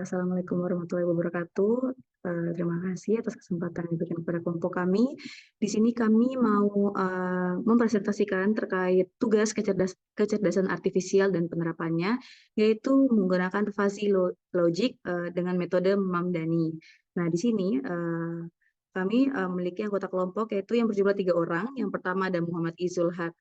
Assalamualaikum warahmatullahi wabarakatuh. Terima kasih atas kesempatan yang diberikan kepada kelompok kami. Di sini kami mau mempresentasikan terkait tugas kecerdasan artifisial dan penerapannya, yaitu menggunakan fuzzy logic dengan metode Mamdani. Nah, di sini kami memiliki anggota kelompok yaitu yang berjumlah 3 orang. Yang pertama ada Muhammad Izul Haq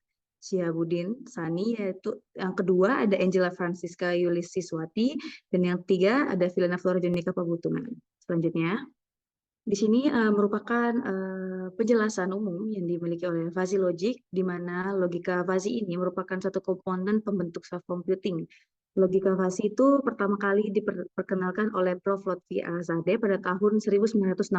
Syihabuddin Sani, yaitu yang kedua ada Angela Francisca Yulis Siswati, dan yang ketiga ada Filana Flora Jenika Pabutuman. Selanjutnya, di sini merupakan penjelasan umum yang dimiliki oleh fuzzy logic, di mana logika fuzzy ini merupakan satu komponen pembentuk self-computing. Logika fuzzy itu pertama kali diperkenalkan oleh Prof. Lotfi Azadeh pada tahun 1965.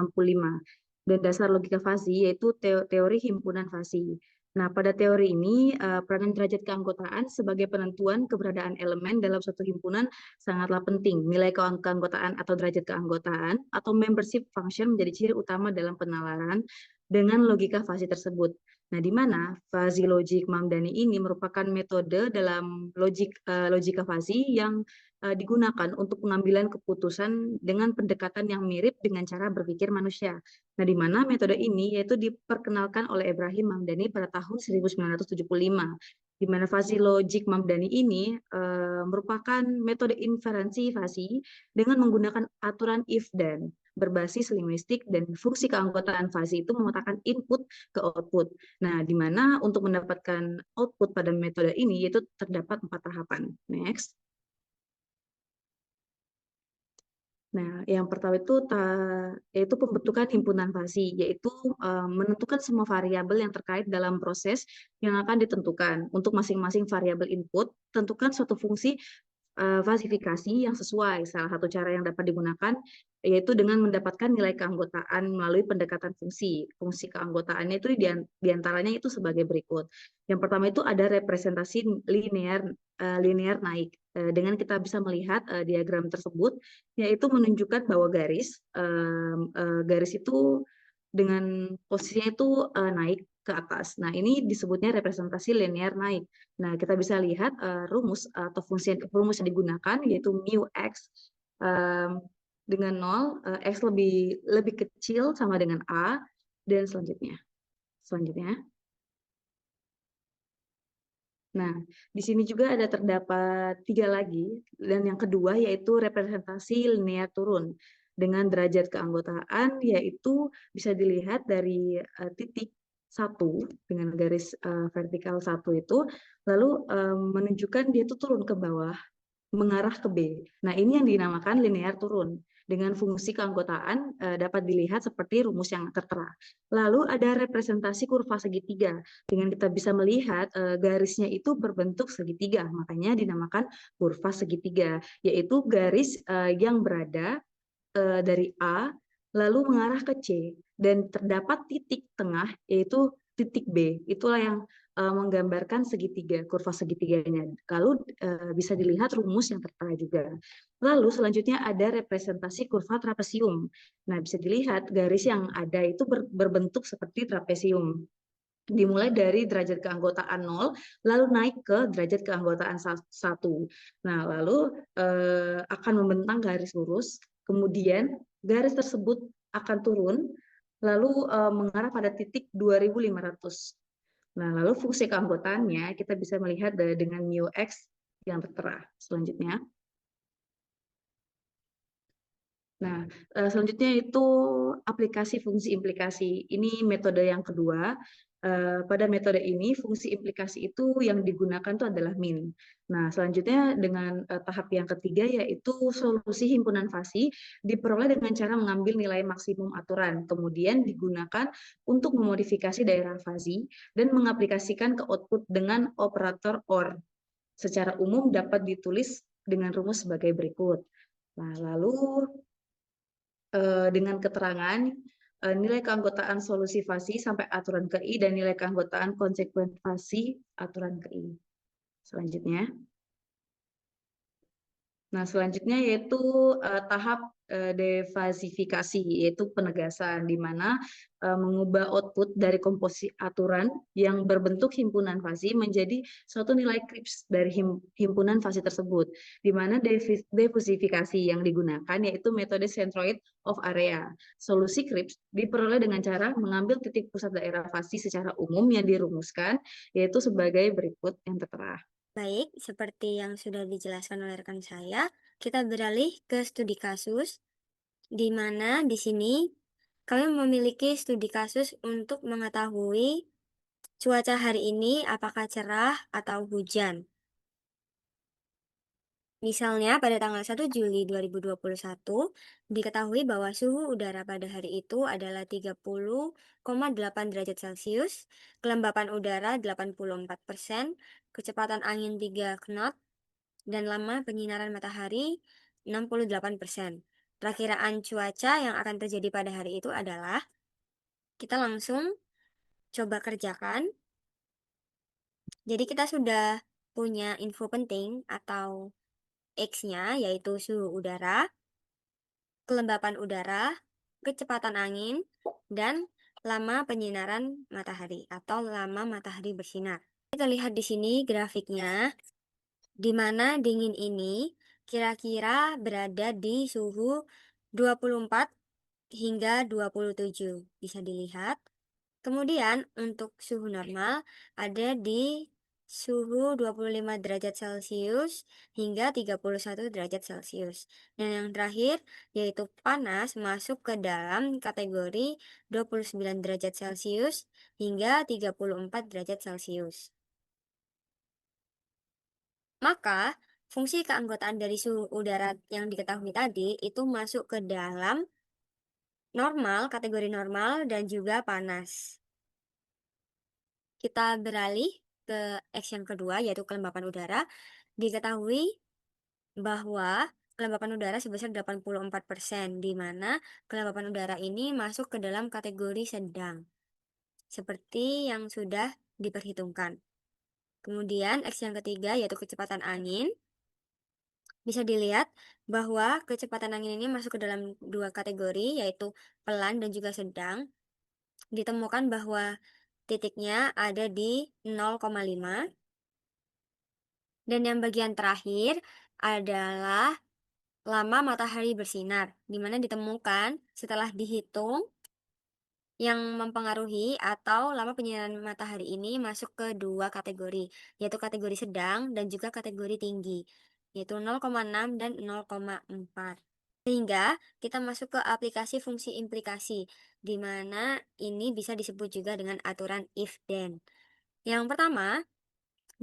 Dan dasar logika fuzzy yaitu teori himpunan fuzzy. Nah, pada teori ini, peranan derajat keanggotaan sebagai penentuan keberadaan elemen dalam suatu himpunan sangatlah penting. Nilai keanggotaan atau derajat keanggotaan atau membership function menjadi ciri utama dalam penalaran dengan logika fuzzy tersebut. Nah, di mana fuzzy logic Mamdani ini merupakan metode dalam logika fuzzy yang digunakan untuk pengambilan keputusan dengan pendekatan yang mirip dengan cara berpikir manusia. Nah, di mana metode ini yaitu diperkenalkan oleh Ibrahim Mamdani pada tahun 1975. Di mana fuzzy logic Mamdani ini merupakan metode inferensi fuzzy dengan menggunakan aturan if dan berbasis linguistik, dan fungsi keanggotaan fuzzy itu memetakan input ke output. Nah, di mana untuk mendapatkan output pada metode ini yaitu terdapat 4 tahapan. Next. Nah, yang pertama itu yaitu pembentukan himpunan fuzzy, yaitu menentukan semua variabel yang terkait dalam proses yang akan ditentukan. Untuk masing-masing variabel input, tentukan suatu fungsi falsifikasi yang sesuai. Salah satu cara yang dapat digunakan yaitu dengan mendapatkan nilai keanggotaan melalui pendekatan fungsi. Fungsi keanggotaannya itu diantaranya itu sebagai berikut. Yang pertama itu ada representasi linear naik. Dengan kita bisa melihat diagram tersebut, yaitu menunjukkan bahwa garis itu dengan posisinya itu naik ke atas. Nah, ini disebutnya representasi linear naik. Nah, kita bisa lihat rumus atau rumus yang digunakan yaitu mu x dengan 0, x lebih kecil sama dengan a, dan selanjutnya. Nah, di sini juga terdapat 3 lagi, dan yang kedua yaitu representasi linear turun dengan derajat keanggotaan, yaitu bisa dilihat dari titik 1 dengan garis vertikal 1 itu, lalu menunjukkan dia itu turun ke bawah, mengarah ke B. Nah, ini yang dinamakan linear turun. Dengan fungsi keanggotaan dapat dilihat seperti rumus yang tertera. Lalu ada representasi kurva segitiga. Dengan kita bisa melihat garisnya itu berbentuk segitiga, makanya dinamakan kurva segitiga, yaitu garis yang berada dari A lalu mengarah ke C, dan terdapat titik tengah yaitu titik B. Itulah yang menggambarkan segitiga, kurva segitiganya. Lalu bisa dilihat rumus yang tertera juga. Lalu selanjutnya ada representasi kurva trapesium. Nah, bisa dilihat garis yang ada itu berbentuk seperti trapesium. Dimulai dari derajat keanggotaan 0, lalu naik ke derajat keanggotaan 1. Nah, lalu akan membentang garis lurus, kemudian garis tersebut akan turun, lalu mengarah pada titik 2500. Nah, lalu fungsi keanggotaannya kita bisa melihat dengan mu x yang tertera. Selanjutnya. Nah, selanjutnya itu aplikasi fungsi implikasi. Ini metode yang kedua. Pada metode ini, fungsi implikasi itu yang digunakan itu adalah min. Nah, selanjutnya dengan tahap yang ketiga, yaitu solusi himpunan fuzzy diperoleh dengan cara mengambil nilai maksimum aturan, kemudian digunakan untuk memodifikasi daerah fuzzy dan mengaplikasikan ke output dengan operator OR. Secara umum dapat ditulis dengan rumus sebagai berikut. Nah, lalu dengan keterangan nilai keanggotaan solusi fuzzy sampai aturan ke I dan nilai keanggotaan konsekuen fuzzy aturan ke I. Selanjutnya. Nah, selanjutnya yaitu tahap defasifikasi, yaitu penegasan, di mana mengubah output dari komposisi aturan yang berbentuk himpunan fasi menjadi suatu nilai krips dari himpunan fasi tersebut, di mana defusifikasi yang digunakan yaitu metode centroid of area. Solusi krips diperoleh dengan cara mengambil titik pusat daerah fasi secara umum yang dirumuskan, yaitu sebagai berikut yang tertera. Baik, seperti yang sudah dijelaskan oleh rekan saya, kita beralih ke studi kasus, di mana di sini kami memiliki studi kasus untuk mengetahui cuaca hari ini apakah cerah atau hujan. Misalnya pada tanggal 1 Juli 2021, diketahui bahwa suhu udara pada hari itu adalah 30,8 derajat Celcius, kelembapan udara 84%, kecepatan angin 3 knot, dan lama penyinaran matahari 68%. Perakiraan cuaca yang akan terjadi pada hari itu adalah, kita langsung coba kerjakan. Jadi kita sudah punya info penting atau X-nya, yaitu suhu udara, kelembapan udara, kecepatan angin, dan lama penyinaran matahari atau lama matahari bersinar. Kita lihat di sini grafiknya, di mana dingin ini kira-kira berada di suhu 24 hingga 27. Bisa dilihat. Kemudian untuk suhu normal ada di suhu 25 derajat Celcius hingga 31 derajat Celcius. Dan yang terakhir yaitu panas masuk ke dalam kategori 29 derajat Celcius hingga 34 derajat Celcius. Maka fungsi keanggotaan dari suhu udara yang diketahui tadi itu masuk ke dalam normal, kategori normal dan juga panas. Kita beralih ke action kedua, yaitu kelembapan udara. Diketahui bahwa kelembapan udara sebesar 84%, di mana kelembapan udara ini masuk ke dalam kategori sedang, seperti yang sudah diperhitungkan. Kemudian action ketiga, yaitu kecepatan angin. Bisa dilihat bahwa kecepatan angin ini masuk ke dalam dua kategori, yaitu pelan dan juga sedang. Ditemukan bahwa titiknya ada di 0,5. Dan yang bagian terakhir adalah lama matahari bersinar, di mana ditemukan setelah dihitung yang mempengaruhi atau lama penyinaran matahari ini masuk ke dua kategori, yaitu kategori sedang dan juga kategori tinggi, yaitu 0,6 dan 0,4. Sehingga kita masuk ke aplikasi fungsi implikasi, di mana ini bisa disebut juga dengan aturan if-then. Yang pertama,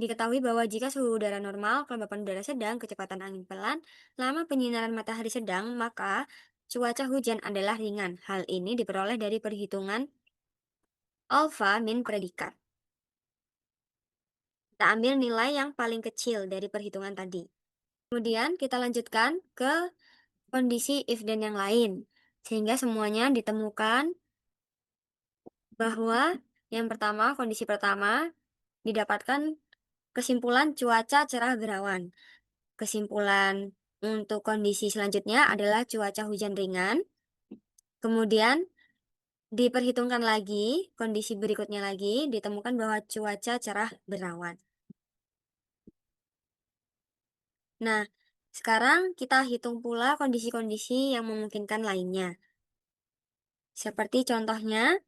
diketahui bahwa jika suhu udara normal, kelembapan udara sedang, kecepatan angin pelan, lama penyinaran matahari sedang, maka cuaca hujan adalah ringan. Hal ini diperoleh dari perhitungan alfa min predikat. Kita ambil nilai yang paling kecil dari perhitungan tadi. Kemudian kita lanjutkan ke kondisi if then yang lain. Sehingga semuanya ditemukan bahwa yang pertama, kondisi pertama, didapatkan kesimpulan cuaca cerah berawan. Kesimpulan untuk kondisi selanjutnya adalah cuaca hujan ringan. Kemudian diperhitungkan lagi, kondisi berikutnya lagi, ditemukan bahwa cuaca cerah berawan. Nah, sekarang kita hitung pula kondisi-kondisi yang memungkinkan lainnya. Seperti contohnya,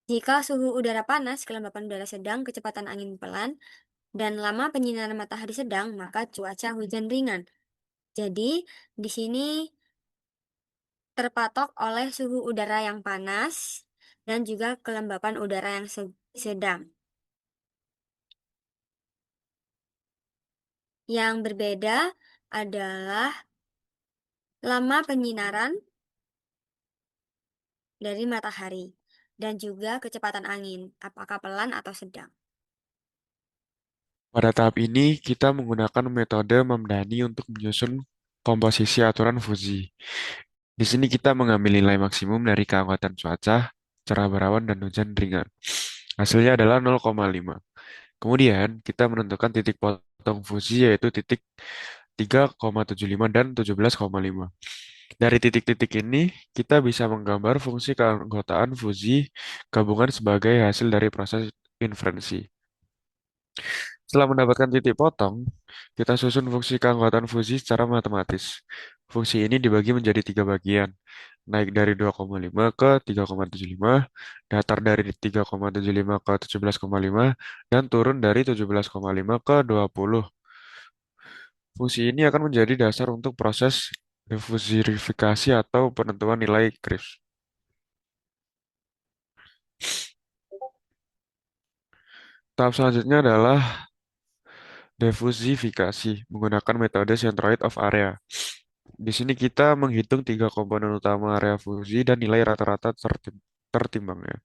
jika suhu udara panas, kelembapan udara sedang, kecepatan angin pelan, dan lama penyinaran matahari sedang, maka cuaca hujan ringan. Jadi, di sini terpatok oleh suhu udara yang panas dan juga kelembapan udara yang sedang. Yang berbeda adalah lama penyinaran dari matahari dan juga kecepatan angin, apakah pelan atau sedang. Pada tahap ini, kita menggunakan metode Mamdani untuk menyusun komposisi aturan fusi. Di sini kita mengambil nilai maksimum dari keanggotaan cuaca, cerah berawan, dan hujan ringan. Hasilnya adalah 0,5. Kemudian, kita menentukan titik potong fusi, yaitu titik 3,75 dan 17,5. Dari titik-titik ini, kita bisa menggambar fungsi keanggotaan fusi gabungan sebagai hasil dari proses inferensi. Setelah mendapatkan titik potong, kita susun fungsi keanggotaan fusi secara matematis. Fungsi ini dibagi menjadi tiga bagian, naik dari 2,5 ke 3,75, datar dari 3,75 ke 17,5, dan turun dari 17,5 ke 20. Fungsi ini akan menjadi dasar untuk proses diffusifikasi atau penentuan nilai Krips. Tahap selanjutnya adalah diffusifikasi menggunakan metode centroid of area. Di sini kita menghitung tiga komponen utama area fusi dan nilai rata-rata tertimbangnya.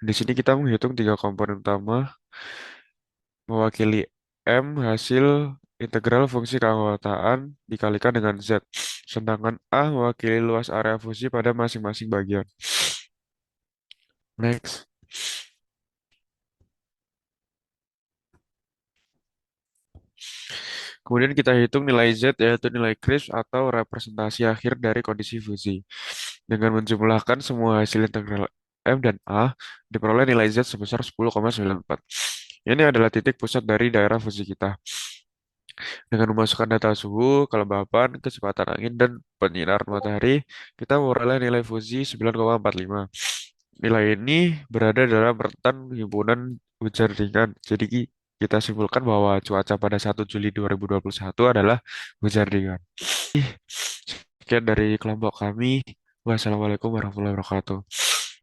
Di sini kita menghitung tiga komponen utama mewakili M hasil integral fungsi keanggotaan dikalikan dengan Z. Sedangkan A mewakili luas area fusi pada masing-masing bagian. Next. Kemudian kita hitung nilai Z yaitu nilai Krips atau representasi akhir dari kondisi fusi. Dengan menjumlahkan semua hasil integral M dan A, diperoleh nilai Z sebesar 10,94. Ini adalah titik pusat dari daerah fusi kita. Dengan memasukkan data suhu, kelembapan, kecepatan angin, dan penyinaran matahari, kita memperoleh nilai fusi 9,45. Nilai ini berada dalam rentan himpunan hujan ringan. Jadi kita simpulkan bahwa cuaca pada 1 Juli 2021 adalah hujan ringan. Sekian dari kelompok kami. Wassalamualaikum warahmatullahi wabarakatuh.